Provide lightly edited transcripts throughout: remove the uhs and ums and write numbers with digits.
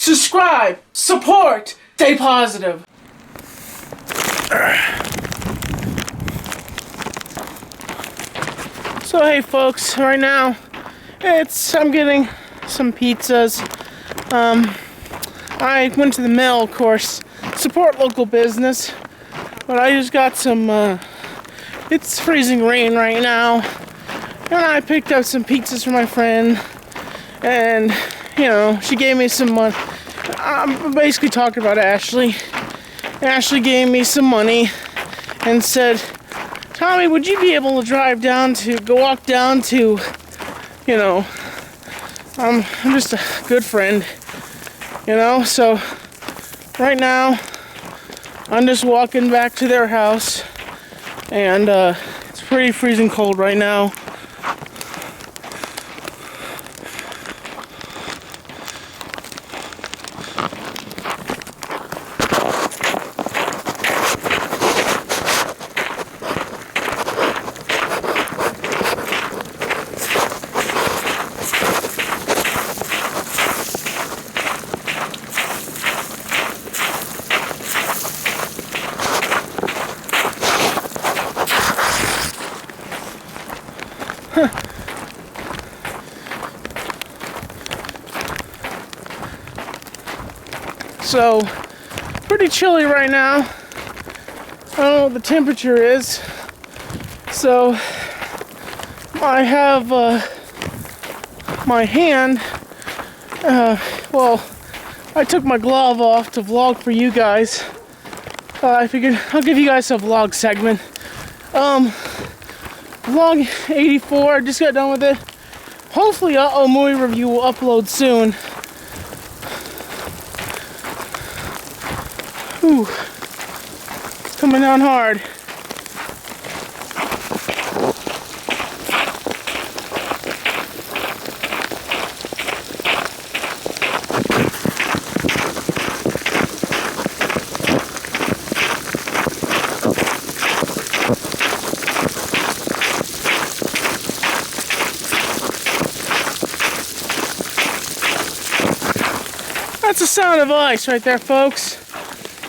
subscribe, support, stay positive. So hey folks, right now I'm getting some pizzas. I went to the mail, of course, support local business, but I just got some, it's freezing rain right now, and I picked up some pizzas for my friend, and, you know, she gave me some money. I'm basically talking about Ashley. Ashley gave me some money and said, Tommy, would you be able to walk down to, you know, I'm just a good friend, you know, so right now I'm just walking back to their house, and it's pretty freezing cold right now. So, pretty chilly right now. I don't know what the temperature is. So, I have my hand, well, I took my glove off to vlog for you guys. I figured I'll give you guys a vlog segment. Vlog 84, I just got done with it. Hopefully Uh-Oh Movie Review will upload soon. Whew. It's coming down hard. That's the sound of ice right there, folks.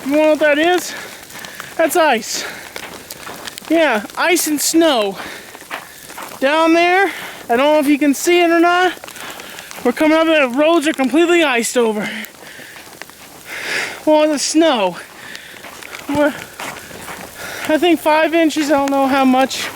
You know what that is? That's ice. Yeah, ice and snow. Down there, I don't know if you can see it or not. We're coming up and the roads are completely iced over. Well, the snow. I think 5 inches, I don't know how much.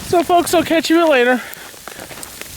So folks, I'll catch you later.